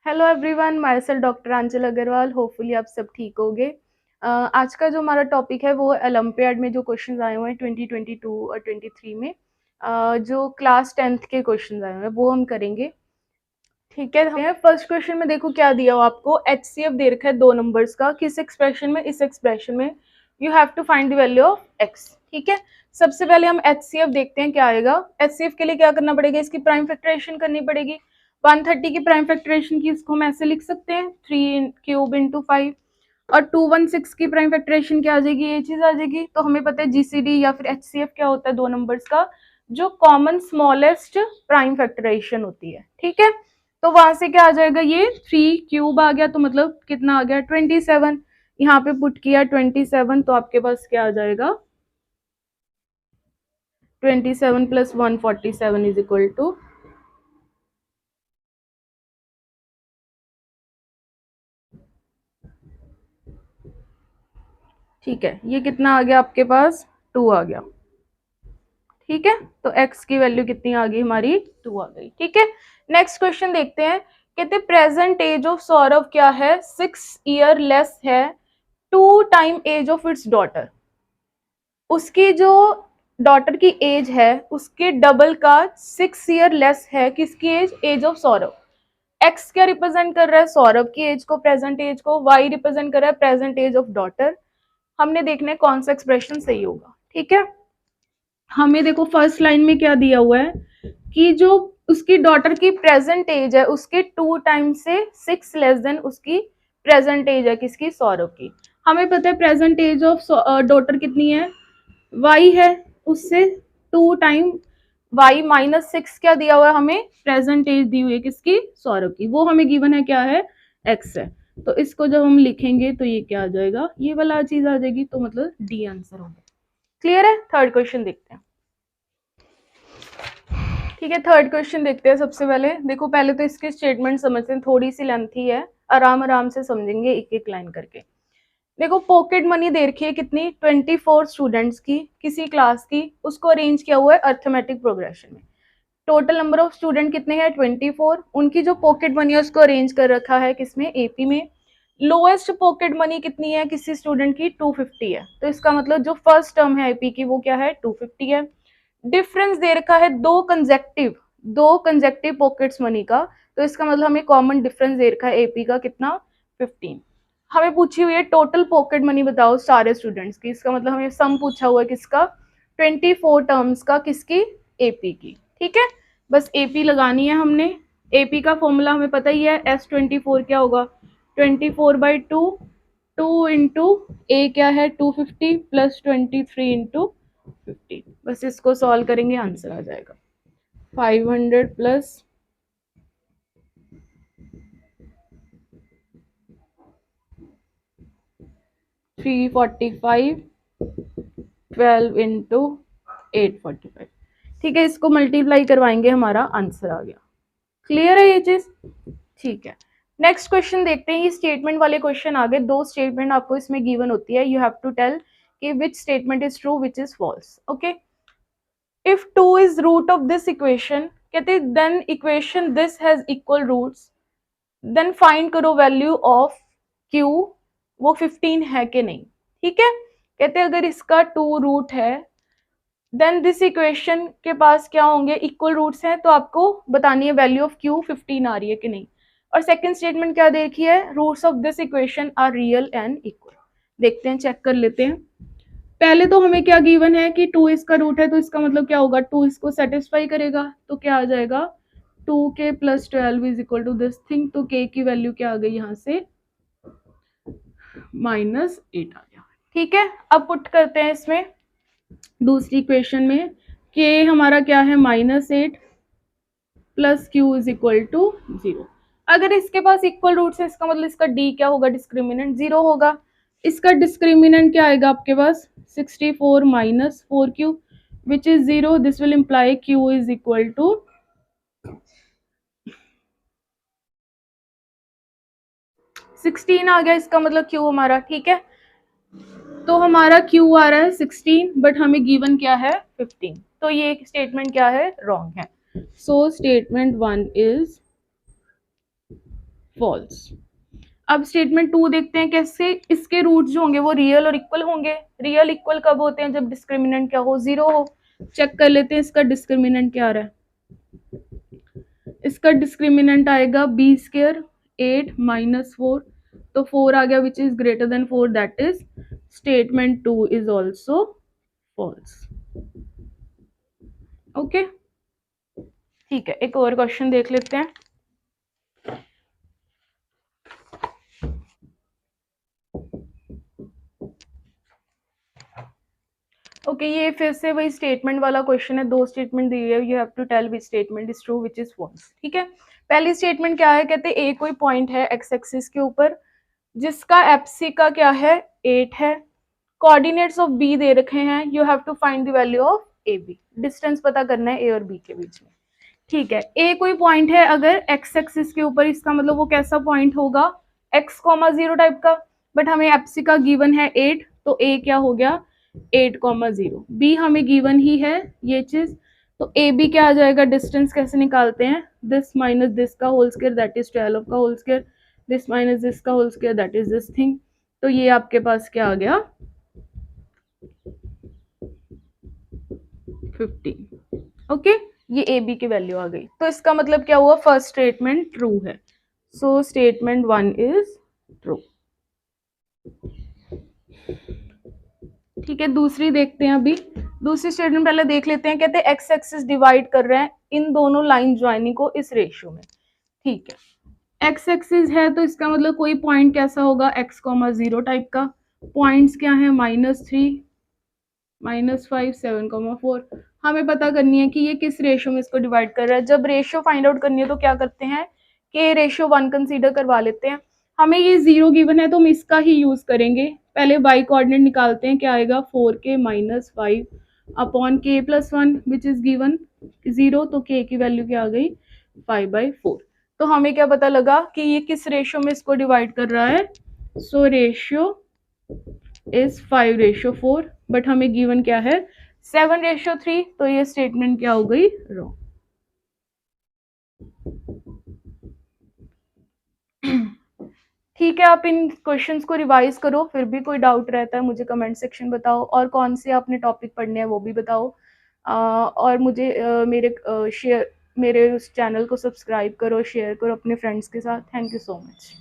Hello everyone, myself doctor Aanchal Agarwal. Hopefully आप सब ठीक होंगे। आज का जो हमारा टॉपिक है वो ओलंपियाड में जो क्वेश्चंस आए हुए हैं 2022 और 23 में, जो क्लास 10th के क्वेश्चंस आए हुए हैं वो हम करेंगे। ठीक है, हमें फर्स्ट क्वेश्चन में देखो क्या दिया हो आपको। HCF दे रखा है 2 नंबर्स का, किस एक्सप्रेशन में, इस एक्सप्रेशन में। You have to find the value of x। ठीक है, सबसे पहले हम HCF देखते हैं क्या आएगा। HCF के लिए क्या करना पड़ेगा, इसकी प्राइम फैक्टराइजेशन करनी पड़ेगी। 130 की प्राइम फैक्टराइजेशन की इसको हम ऐसे लिख सकते हैं 3 क्यूब इंटू 5, और 216 की प्राइम फैक्टराइजेशन क्या आ जाएगी, ये चीज आ जाएगी। तो हमें पता है GCD या फिर HCF क्या होता है, 2 नंबर्स का जो कॉमन स्मॉलेस्ट प्राइम फैक्टराइजेशन होती है। ठीक है, तो वहां से क्या आ जाएगा, ये 3 क्यूब आ गया, तो मतलब कितना आ गया 27। यहाँ पे पुट किया 27, तो आपके पास क्या आ जाएगा 27 प्लस 147 इज इक्वल टू, ठीक है, ये कितना आ गया आपके पास 2 आ गया। ठीक है, तो x की वैल्यू कितनी आ गई हमारी 2 आ गई। ठीक है, नेक्स्ट क्वेश्चन देखते हैं। कहते प्रेजेंट एज ऑफ सौरभ क्या है, 6 ईयर लेस है 2 time age of its daughter. उसकी जो डॉटर की एज है उसके डबल का 6 ईयर लेस है किसकी age, age of Saurabh. X क्या रिप्रेजेंट कर रहा है, सौरभ की एज को, प्रेजेंट एज को। वाई रिप्रेजेंट कर रहा है प्रेजेंट एज ऑफ डॉटर। हमने देखना है कौन सा एक्सप्रेशन सही होगा। ठीक है, हमें देखो फर्स्ट लाइन में क्या दिया हुआ है कि जो उसकी डॉटर की प्रेजेंट एज है उसके 2 टाइम से 6 लेस देन उसकी प्रेजेंट एज है किसकी, सौरभ की। हमें पता है प्रेजेंट एज ऑफ डॉटर कितनी है, y है, उससे 2 टाइम y माइनस 6 क्या दिया हुआ है हमें, प्रेजेंट एज दी हुई है किसकी, सौरभ की। वो हमें गिवन है क्या है, x है। तो इसको जब हम लिखेंगे तो ये क्या आ जाएगा, ये वाला चीज आ जाएगी, तो मतलब डी आंसर होगा। क्लियर है, थर्ड क्वेश्चन देखते हैं। ठीक है, थर्ड क्वेश्चन देखते हैं। सबसे पहले देखो, पहले तो इसकी स्टेटमेंट समझते हैं, थोड़ी सी लेंथी है, आराम आराम से समझेंगे एक एक लाइन करके। देखो पॉकेट मनी दे रखी है कितनी, 24 स्टूडेंट्स की, किसी क्लास की, उसको अरेंज किया हुआ है अर्थमेटिक प्रोग्रेशन में। टोटल नंबर ऑफ स्टूडेंट कितने हैं 24। उनकी जो पॉकेट मनी है उसको अरेंज कर रखा है किसमें, AP में। लोएस्ट पॉकेट मनी कितनी है किसी स्टूडेंट की, 250 है। तो इसका मतलब जो फर्स्ट टर्म है AP की वो क्या है, 250 है। डिफरेंस दे रखा है दो कंजेक्टिव पॉकेट्स मनी का, तो इसका मतलब हमें कॉमन डिफरेंस दे रखा है AP का कितना, 15। हमें पूछी हुई है टोटल पॉकेट मनी बताओ सारे स्टूडेंट्स की, इसका मतलब हमें सम पूछा हुआ है किसका, 24 टर्म्स का, किसकी, AP की। ठीक है, बस AP लगानी है हमने। AP का फॉर्मूला हमें पता ही है, S24 क्या होगा, 24/2, 2 इंटू ए क्या है 250 प्लस 23 इंटू 50। बस इसको सॉल्व करेंगे आंसर आ जाएगा 500 प्लस 345, 12 इंटू 845। ठीक है, इसको मल्टीप्लाई करवाएंगे, हमारा आंसर आ गया। क्लियर है ये चीज, ठीक है। नेक्स्ट क्वेश्चन देखते हैं। ये स्टेटमेंट वाले क्वेश्चन आ गए, 2 स्टेटमेंट आपको इसमें गिवन होती है, यू हैव टू टेल कि which statement is true which is false. Okay, if 2 is root of this equation, कहते then equation this has equal roots, then find करो वैल्यू ऑफ Q, वो 15 है कि नहीं। ठीक है, कहते अगर इसका 2 रूट है देन दिस इक्वेशन के पास क्या होंगे, इक्वल रूट्स हैं, तो आपको बतानी है वैल्यू ऑफ Q 15 आ रही है कि नहीं। और सेकंड स्टेटमेंट क्या देखी है, roots of this equation are real and equal. देखते हैं, चेक कर लेते हैं। पहले तो हमें क्या गिवन है कि 2 इसका रूट है, तो इसका मतलब क्या होगा, 2 इसको सेटिस्फाई करेगा, तो क्या आ जाएगा 2k plus 12 is equal to this thing. तो k की वैल्यू क्या आ गई यहाँ से -8 आ गया। ठीक है, अब पुट करते हैं इसमें दूसरी इक्वेशन में, k हमारा क्या है -8 plus q is equal to 0। अगर इसके पास इक्वल रूट्स है इसका मतलब इसका d क्या होगा, डिस्क्रिमिनेंट 0 होगा। इसका डिस्क्रिमिनेंट क्या आएगा आपके पास, 64 minus 4q which is 0। This will imply q is equal to 16 आ गया, इसका मतलब q हमारा। ठीक है, तो हमारा q आ रहा है 16 बट हमें गिवन क्या है 15, तो ये स्टेटमेंट क्या है, रॉन्ग है। So statement 1 is false. अब स्टेटमेंट 2 देखते हैं कैसे, इसके रूट जो होंगे वो रियल और इक्वल होंगे। रियल इक्वल कब होते हैं, जब डिस्क्रिमिनेंट क्या हो, 0 हो। चेक कर लेते हैं इसका डिस्क्रिमिनेंट क्या आ रहा है। इसका डिस्क्रिमिनेंट आएगा बी स्क्वायर 8 माइनस 4, तो 4 आ गया which is greater than 4, that is statement 2 is also false. Okay, ठीक है, एक और क्वेश्चन देख लेते हैं। ओके, ये फिर से वही स्टेटमेंट वाला क्वेश्चन है, 2 स्टेटमेंट दी है, you have to tell which statement is true which is false. ठीक है, पहली स्टेटमेंट क्या है, कहते हैं ए कोई पॉइंट है एक्स एक्सिस के ऊपर जिसका एफसी का क्या है 8 है, कोऑर्डिनेट्स ऑफ बी दे रखे हैं, you have to find the value of A B, distance पता करना है ए और बी के बीच में। ठीक है, ए कोई पॉइंट है अगर एक्स एक्सिस के ऊपर, इसका मतलब वो कैसा पॉइंट होगा, एक्स कॉमा 0 टाइप का, बट हमें एफसी का गिवन है 8, तो ए क्या हो गया 8 कॉमा 0, बी हमें गिवन ही है ये चीज, तो ए बी क्या आ जाएगा, डिस्टेंस कैसे निकालते हैं, दिस माइनस दिस का होल स्क्वायर दैट इज 12 का whole square, this minus this का whole square that is this thing, तो ये आपके पास क्या आ गया 15। ओके, ये ए बी की वैल्यू आ गई, तो इसका मतलब क्या हुआ, फर्स्ट स्टेटमेंट ट्रू है, सो स्टेटमेंट 1 इज ट्रू। ठीक है, दूसरी देखते हैं अभी। दूसरी स्टेटमेंट पहले देख लेते हैं, कहते हैं एक्स एक्सिस डिवाइड कर रहे हैं इन दोनों लाइन ज्वाइनिंग को इस रेशियो में। ठीक है, एक्स एक्सिस है तो इसका मतलब कोई पॉइंट कैसा होगा, एक्स कॉमा 0 टाइप का, पॉइंट्स क्या है -3 -5 7,4, हमें पता करनी है कि ये किस रेशियो में इसको डिवाइड कर रहा है। जब रेशियो फाइंड आउट करनी है तो क्या करते हैं कि रेशियो 1 कंसीडर करवा लेते हैं। हमें ये 0 गिवन है तो हम इसका ही यूज करेंगे। पहले y कोऑर्डिनेट निकालते हैं, क्या आएगा 4k - 5 upon k + 1 which is given 0, तो k की वैल्यू क्या आ गई 5/4। तो हमें क्या पता लगा कि ये किस रेशियो में इसको डिवाइड कर रहा है, सो रेशियो इज 5/4, बट हमें गिवन क्या है 7/3, तो ये स्टेटमेंट क्या हो गई रॉन्ग। ठीक है, आप इन क्वेश्चंस को रिवाइज करो, फिर भी कोई डाउट रहता है मुझे कमेंट सेक्शन बताओ, और कौन से आपने टॉपिक पढ़ने हैं वो भी बताओ। और मुझे मेरे उस चैनल को सब्सक्राइब करो, शेयर करो अपने फ्रेंड्स के साथ। Thank you so much.